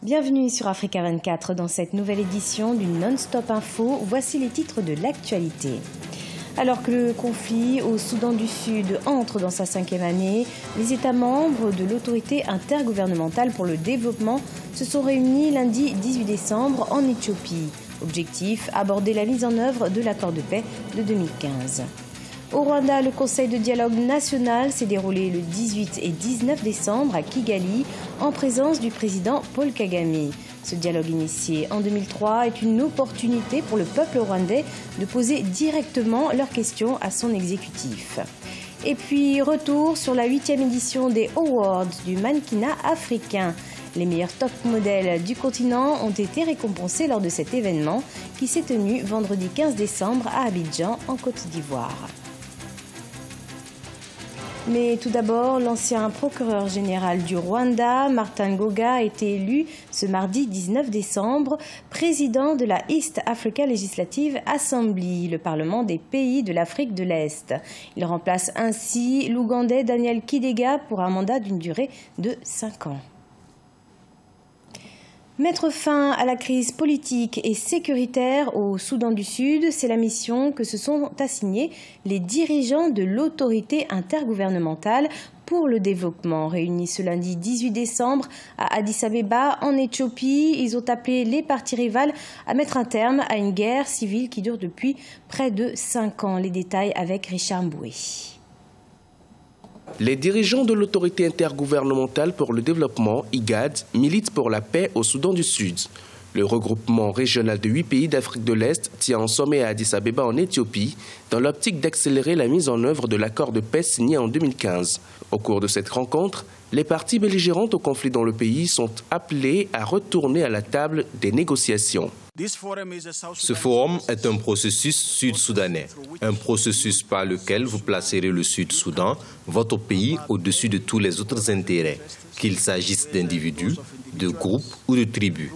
Bienvenue sur Africa 24 dans cette nouvelle édition du Non-Stop Info. Voici les titres de l'actualité. Alors que le conflit au Soudan du Sud entre dans sa 5e année, les États membres de l'autorité intergouvernementale pour le développement se sont réunis lundi 18 décembre en Éthiopie. Objectif, aborder la mise en œuvre de l'accord de paix de 2015. Au Rwanda, le Conseil de dialogue national s'est déroulé le 18 et 19 décembre à Kigali en présence du président Paul Kagame. Ce dialogue initié en 2003 est une opportunité pour le peuple rwandais de poser directement leurs questions à son exécutif. Et puis, retour sur la 8e édition des Awards du mannequinat africain. Les meilleurs top modèles du continent ont été récompensés lors de cet événement qui s'est tenu vendredi 15 décembre à Abidjan, en Côte d'Ivoire. Mais tout d'abord, l'ancien procureur général du Rwanda, Martin Ngoga, a été élu ce mardi 19 décembre président de la East Africa Legislative Assembly, le Parlement des pays de l'Afrique de l'Est. Il remplace ainsi l'Ougandais Daniel Kidega pour un mandat d'une durée de 5 ans. Mettre fin à la crise politique et sécuritaire au Soudan du Sud, c'est la mission que se sont assignés les dirigeants de l'autorité intergouvernementale pour le développement. Réunis ce lundi 18 décembre à Addis Abeba, en Éthiopie, ils ont appelé les parties rivales à mettre un terme à une guerre civile qui dure depuis près de 5 ans. Les détails avec Richard Mboué. Les dirigeants de l'autorité intergouvernementale pour le développement, IGAD, militent pour la paix au Soudan du Sud. Le regroupement régional de 8 pays d'Afrique de l'Est tient un sommet à Addis Abeba en Éthiopie dans l'optique d'accélérer la mise en œuvre de l'accord de paix signé en 2015. Au cours de cette rencontre, les parties belligérantes au conflit dans le pays sont appelées à retourner à la table des négociations. Ce forum est un processus sud-soudanais, un processus par lequel vous placerez le Sud-Soudan, votre pays, au-dessus de tous les autres intérêts, qu'il s'agisse d'individus, de groupes ou de tribus.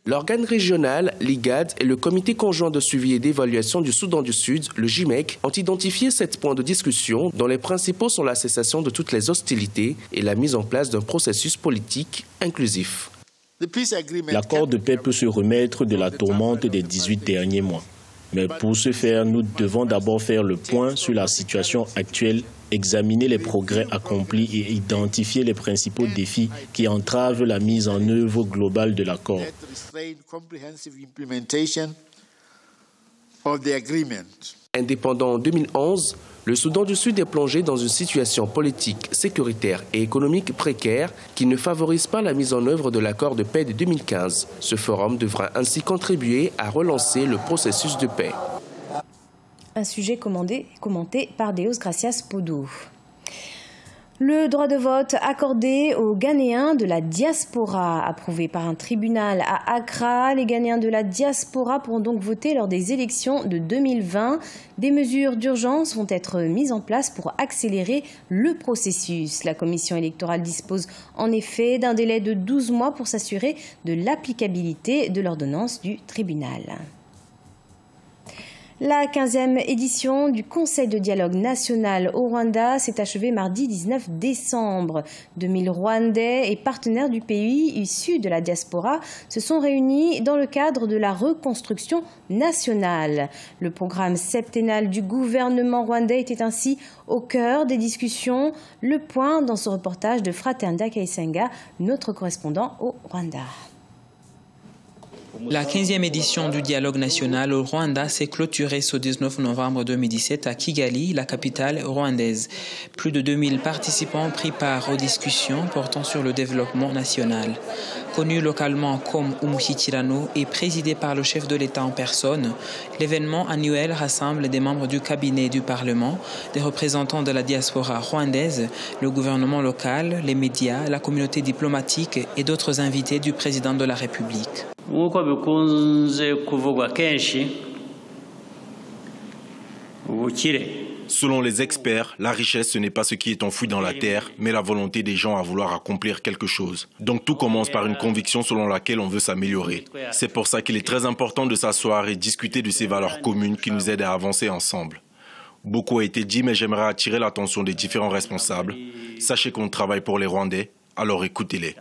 L'organe régional, l'IGAD, et le comité conjoint de suivi et d'évaluation du Soudan du Sud, le JMEC, ont identifié 7 points de discussion dont les principaux sont la cessation de toutes les hostilités et la mise en place d'un processus politique inclusif. L'accord de paix peut se remettre de la tourmente des 18 derniers mois. Mais pour ce faire, nous devons d'abord faire le point sur la situation actuelle, examiner les progrès accomplis et identifier les principaux défis qui entravent la mise en œuvre globale de l'accord. Indépendant en 2011, le Soudan du Sud est plongé dans une situation politique, sécuritaire et économique précaire qui ne favorise pas la mise en œuvre de l'accord de paix de 2015. Ce forum devra ainsi contribuer à relancer le processus de paix. Un sujet commenté par Deus Gracias Podo. Le droit de vote accordé aux Ghanéens de la diaspora, approuvé par un tribunal à Accra. Les Ghanéens de la diaspora pourront donc voter lors des élections de 2020. Des mesures d'urgence vont être mises en place pour accélérer le processus. La commission électorale dispose en effet d'un délai de 12 mois pour s'assurer de l'applicabilité de l'ordonnance du tribunal. La 15e édition du Conseil de dialogue national au Rwanda s'est achevée mardi 19 décembre. 2000 Rwandais et partenaires du pays issus de la diaspora se sont réunis dans le cadre de la reconstruction nationale. Le programme septennal du gouvernement rwandais était ainsi au cœur des discussions. Le point dans ce reportage de Fraternda Kaisenga, notre correspondant au Rwanda. La 15e édition du dialogue national au Rwanda s'est clôturée ce 19 novembre 2017 à Kigali, la capitale rwandaise. Plus de 2000 participants pris part aux discussions portant sur le développement national. Connu localement comme Umushyikirano et présidé par le chef de l'État en personne, l'événement annuel rassemble des membres du cabinet du Parlement, des représentants de la diaspora rwandaise, le gouvernement local, les médias, la communauté diplomatique et d'autres invités du président de la République. nk'uko bikunze kuvugwa kenshi ubukire Selon les experts, la richesse, ce n'est pas ce qui est enfoui dans la terre, mais la volonté des gens à vouloir accomplir quelque chose. Donc tout commence par une conviction selon laquelle on veut s'améliorer. C'est pour ça qu'il est très important de s'asseoir et discuter de ces valeurs communes qui nous aident à avancer ensemble. Beaucoup a été dit, mais j'aimerais attirer l'attention des différents responsables. Sachez qu'on travaille pour les Rwandais, alors écoutez-les.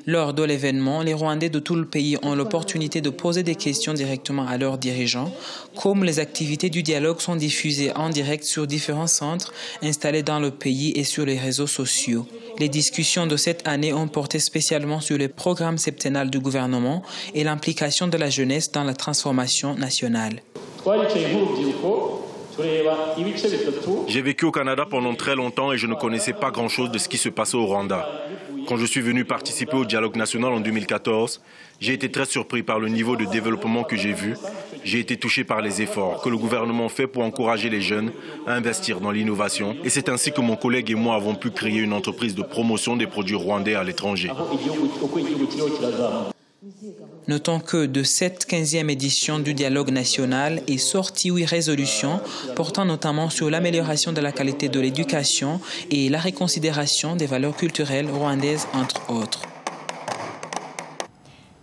Lors de l'événement, les Rwandais de tout le pays ont l'opportunité de poser des questions directement à leurs dirigeants, comme les activités du dialogue sont diffusées en direct sur différents centres installés dans le pays et sur les réseaux sociaux. Les discussions de cette année ont porté spécialement sur les programmes septennals du gouvernement et l'implication de la jeunesse dans la transformation nationale. J'ai vécu au Canada pendant très longtemps et je ne connaissais pas grand-chose de ce qui se passait au Rwanda. Quand je suis venu participer au dialogue national en 2014, j'ai été très surpris par le niveau de développement que j'ai vu. J'ai été touché par les efforts que le gouvernement fait pour encourager les jeunes à investir dans l'innovation. Et c'est ainsi que mon collègue et moi avons pu créer une entreprise de promotion des produits rwandais à l'étranger. Notons que de cette 15e édition du dialogue national est sortie 8 résolutions portant notamment sur l'amélioration de la qualité de l'éducation et la reconsidération des valeurs culturelles rwandaises, entre autres.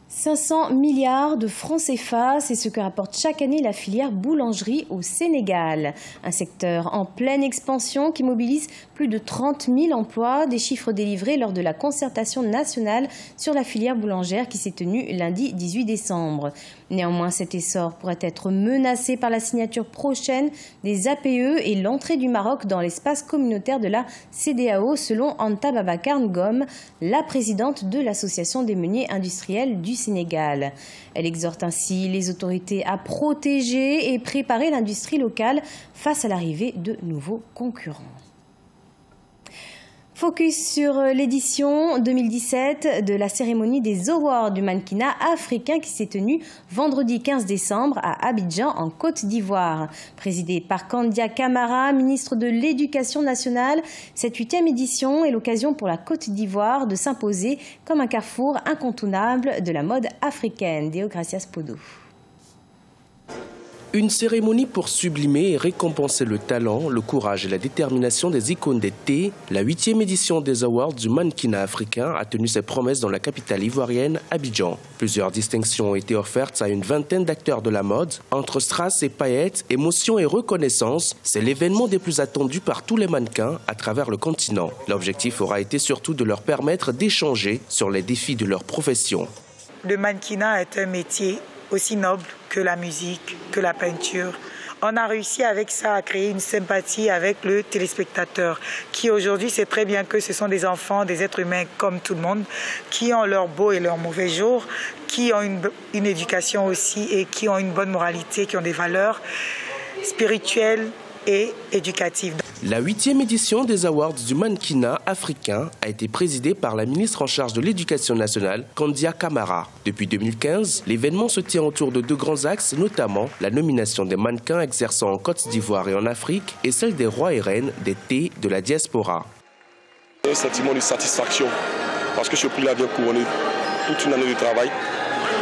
500 milliards de francs CFA, c'est ce que rapporte chaque année la filière boulangerie au Sénégal. Un secteur en pleine expansion qui mobilise plus de 30 000 emplois, des chiffres délivrés lors de la concertation nationale sur la filière boulangère qui s'est tenue lundi 18 décembre. Néanmoins, cet essor pourrait être menacé par la signature prochaine des APE et l'entrée du Maroc dans l'espace communautaire de la CEDEAO, selon Anta Babacar Ngom, la présidente de l'Association des meuniers industriels du Sénégal. Elle exhorte ainsi les autorités à protéger et préparer l'industrie locale face à l'arrivée de nouveaux concurrents. Focus sur l'édition 2017 de la cérémonie des Awards du mannequinat africain qui s'est tenue vendredi 15 décembre à Abidjan en Côte d'Ivoire. Présidée par Kandia Camara, ministre de l'Éducation nationale, cette 8e édition est l'occasion pour la Côte d'Ivoire de s'imposer comme un carrefour incontournable de la mode africaine. Deo Gracias Podo. Une cérémonie pour sublimer et récompenser le talent, le courage et la détermination des icônes d'été. La 8e édition des Awards du mannequinat africain a tenu ses promesses dans la capitale ivoirienne, Abidjan. Plusieurs distinctions ont été offertes à une vingtaine d'acteurs de la mode. Entre strass et paillettes, émotion et reconnaissance, c'est l'événement des plus attendus par tous les mannequins à travers le continent. L'objectif aura été surtout de leur permettre d'échanger sur les défis de leur profession. Le mannequinat est un métier aussi noble que la musique, que la peinture. On a réussi avec ça à créer une sympathie avec le téléspectateur qui aujourd'hui sait très bien que ce sont des enfants, des êtres humains comme tout le monde, qui ont leurs beaux et leurs mauvais jours, qui ont une éducation aussi et qui ont une bonne moralité, qui ont des valeurs spirituelles et éducatives. La 8e édition des Awards du mannequinat africain a été présidée par la ministre en charge de l'Éducation nationale, Kandia Camara. Depuis 2015, l'événement se tient autour de 2 grands axes, notamment la nomination des mannequins exerçant en Côte d'Ivoire et en Afrique et celle des rois et reines des thés de la diaspora. Un sentiment de satisfaction parce que ce prix-là vient couronner toute une année de travail.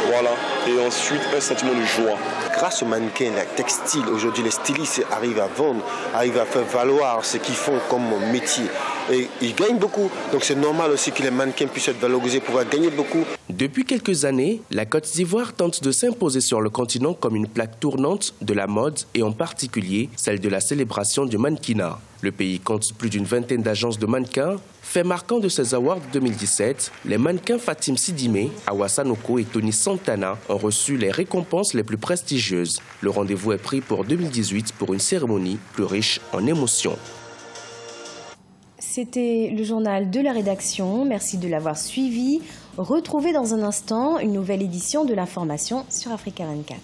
Voilà. Et ensuite, un sentiment de joie. Grâce aux mannequins, les textiles, aujourd'hui les stylistes arrivent à vendre, arrivent à faire valoir ce qu'ils font comme métier. Et ils gagnent beaucoup. Donc c'est normal aussi que les mannequins puissent être valorisés, pouvoir gagner beaucoup. Depuis quelques années, la Côte d'Ivoire tente de s'imposer sur le continent comme une plaque tournante de la mode et en particulier celle de la célébration du mannequinat. Le pays compte plus d'une vingtaine d'agences de mannequins. Fait marquant de ces Awards 2017, les mannequins Fatim Sidimé, Awa Sanoko et Tony Santana ont reçu les récompenses les plus prestigieuses. Le rendez-vous est pris pour 2018 pour une cérémonie plus riche en émotions. C'était le journal de la rédaction. Merci de l'avoir suivi. Retrouvez dans un instant une nouvelle édition de l'information sur Africa 24.